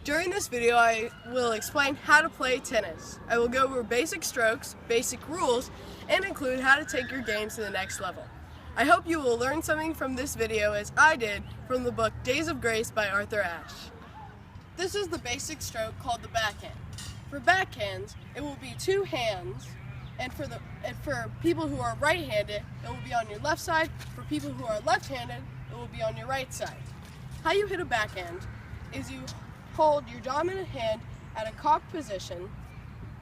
During this video, I will explain how to play tennis. I will go over basic strokes, basic rules, and include how to take your game to the next level. I hope you will learn something from this video as I did from the book Days of Grace by Arthur Ashe. This is the basic stroke called the backhand. For backhands, it will be two hands, and for people who are right-handed, it will be on your left side. For people who are left-handed, it will be on your right side. How you hit a backhand is you hold your dominant hand at a cocked position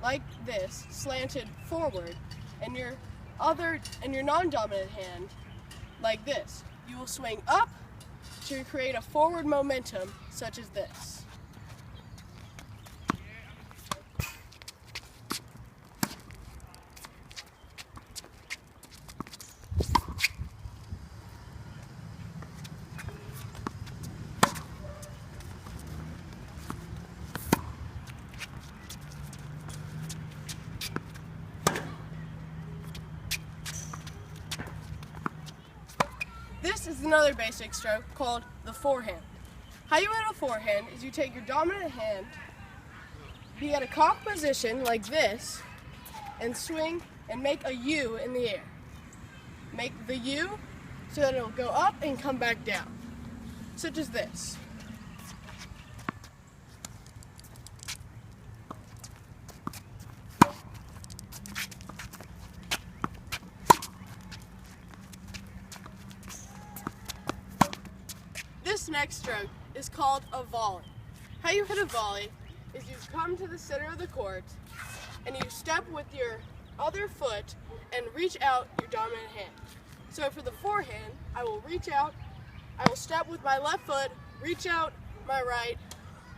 like this, slanted forward, and your non-dominant hand like this. You will swing up to create a forward momentum such as this. This is another basic stroke called the forehand. How you hit a forehand is you take your dominant hand, be at a cocked position like this, and swing and make a U in the air. Make the U so that it will go up and come back down, such as this. This next stroke is called a volley. How you hit a volley is you come to the center of the court and you step with your other foot and reach out your dominant hand. So for the forehand, I will reach out, I will step with my left foot, reach out my right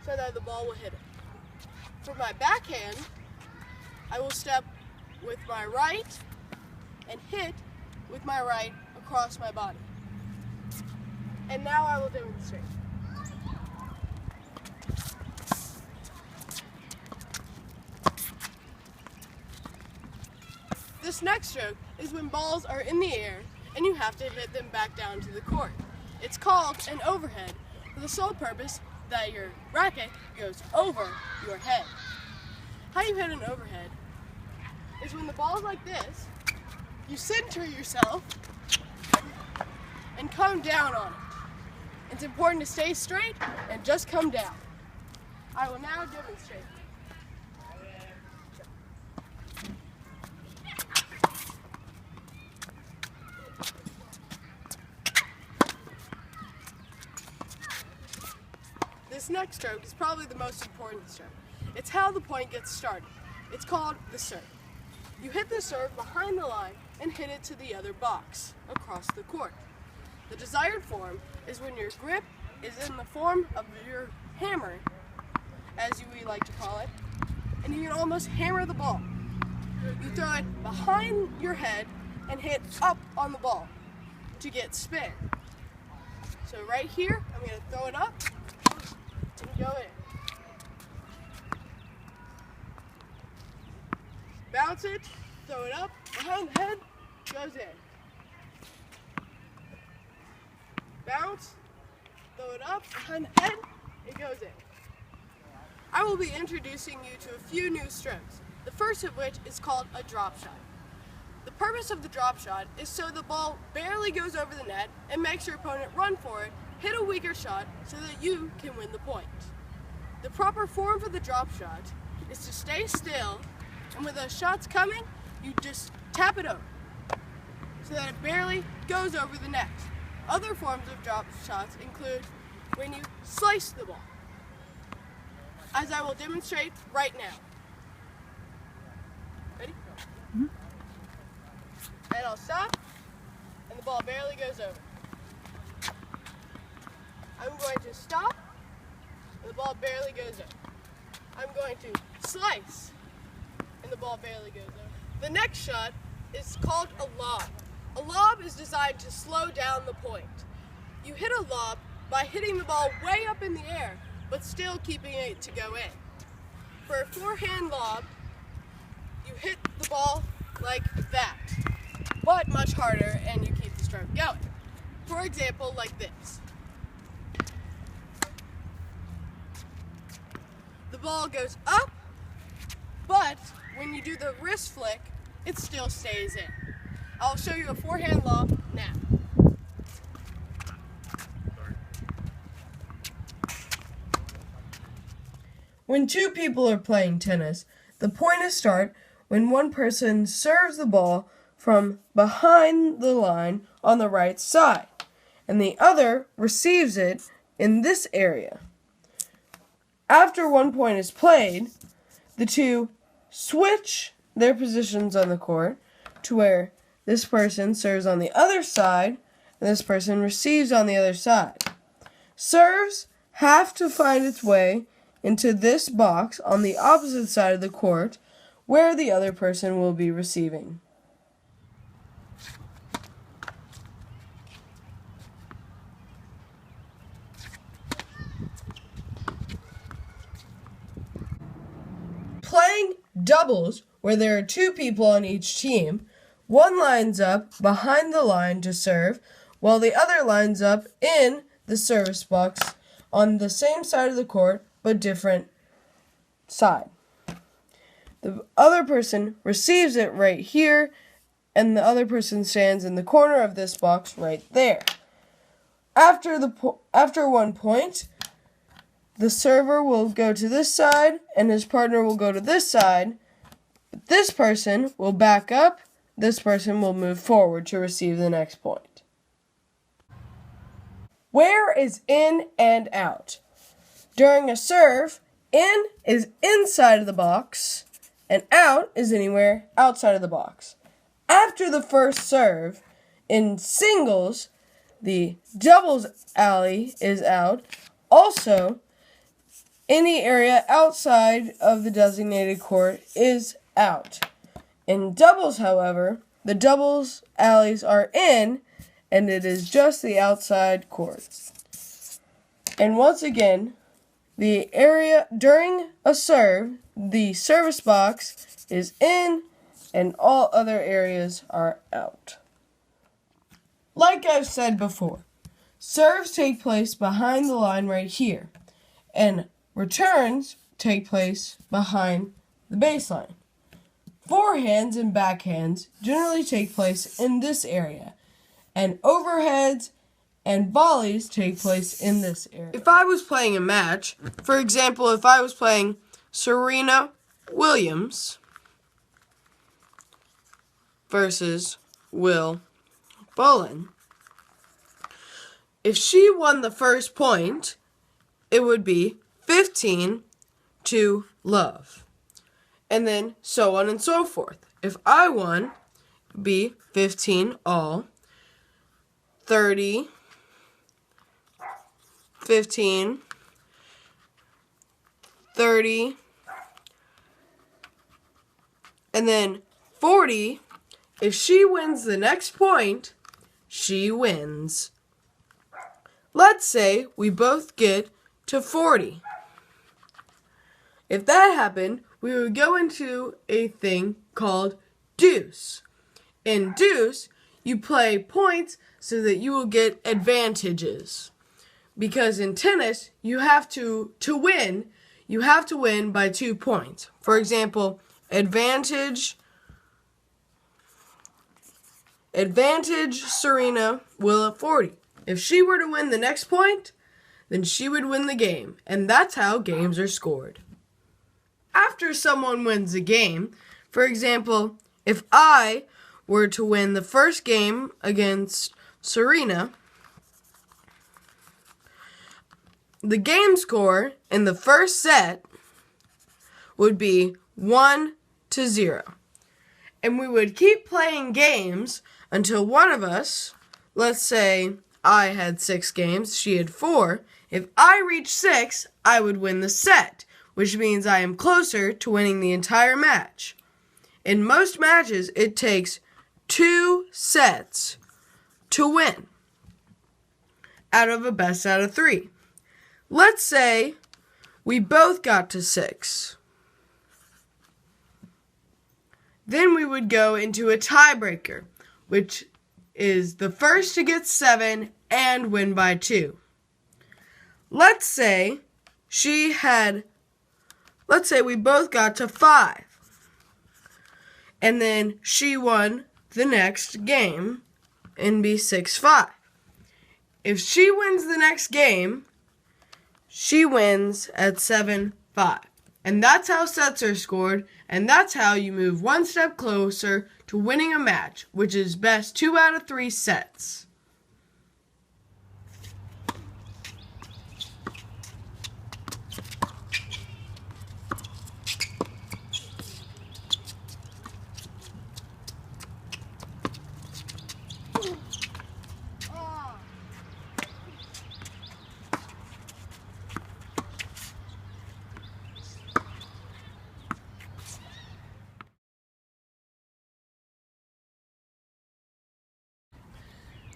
so that the ball will hit it. For my backhand, I will step with my right and hit with my right across my body. And now I will demonstrate. This next stroke is when balls are in the air and you have to hit them back down to the court. It's called an overhead for the sole purpose that your racket goes over your head. How you hit an overhead is when the ball is like this, you center yourself and come down on it. It's important to stay straight and just come down. I will now demonstrate. This next stroke is probably the most important stroke. It's how the point gets started. It's called the serve. You hit the serve behind the line and hit it to the other box across the court. The desired form is when your grip is in the form of your hammer, as we like to call it, and you can almost hammer the ball. You throw it behind your head and hit up on the ball to get spin. So right here, I'm going to throw it up and go in. Bounce it, throw it up, behind the head, goes in. Bounce, throw it up, behind the head, it goes in. I will be introducing you to a few new strokes, the first of which is called a drop shot. The purpose of the drop shot is so the ball barely goes over the net and makes your opponent run for it, hit a weaker shot so that you can win the point. The proper form for the drop shot is to stay still, and when the shot's coming, you just tap it over so that it barely goes over the net. Other forms of drop shots include when you slice the ball, as I will demonstrate right now. Ready? Mm-hmm. And I'll stop, and the ball barely goes over. I'm going to stop, and the ball barely goes over. I'm going to slice, and the ball barely goes over. The next shot is called a lob. A lob is designed to slow down the point. You hit a lob by hitting the ball way up in the air, but still keeping it to go in. For a forehand lob, you hit the ball like that, but much harder, and you keep the stroke going. For example, like this. the ball goes up, but when you do the wrist flick, it still stays in. I'll show you a forehand lob now. When two people are playing tennis, the point is start when one person serves the ball from behind the line on the right side, and the other receives it in this area. After 1 point is played, the two switch their positions on the court to where this person serves on the other side and this person receives on the other side. Serves have to find its way into this box on the opposite side of the court where the other person will be receiving. Playing doubles, where there are two people on each team, one lines up behind the line to serve, while the other lines up in the service box on the same side of the court, but different side. The other person receives it right here, and the other person stands in the corner of this box right there. After 1 point, the server will go to this side, and his partner will go to this side. This person will back up. This person will move forward to receive the next point. Where is in and out? During a serve, in is inside of the box, and out is anywhere outside of the box. After the first serve, in singles, the doubles alley is out. Also, any area outside of the designated court is out. In doubles, however, the doubles alleys are in, and it is just the outside court. And once again, the area during a serve, the service box is in, and all other areas are out. Like I've said before, serves take place behind the line right here, and returns take place behind the baseline. Forehands and backhands generally take place in this area, and overheads and volleys take place in this area. If I was playing a match, for example, if I was playing Serena Williams versus Will Boland, if she won the first point, it would be 15 to love. And then so on and so forth. If I won, it would be 15 all, 30, 15, 30, and then 40. If she wins the next point, she wins. Let's say we both get to 40. If that happened, we would go into a thing called deuce. In deuce, you play points so that you will get advantages. Because in tennis, you have to win by 2 points. For example, advantage Serena will at 40. If she were to win the next point, then she would win the game. And that's how games are scored. After someone wins a game, for example, if I were to win the first game against Serena, the game score in the first set would be 1-0. And we would keep playing games until one of us, let's say I had 6 games, she had 4. If I reached 6, I would win the set, which means I am closer to winning the entire match. In most matches, it takes 2 sets to win out of a best out of 3. Let's say we both got to 6. Then we would go into a tiebreaker, which is the first to get 7 and win by 2. Let's say she had let's say we both got to 5. And then she won the next game and be 6-5. If she wins the next game, she wins at 7-5. And that's how sets are scored, and that's how you move one step closer to winning a match, which is best 2 out of 3 sets.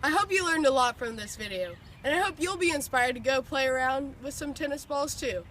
I hope you learned a lot from this video, and I hope you'll be inspired to go play around with some tennis balls too.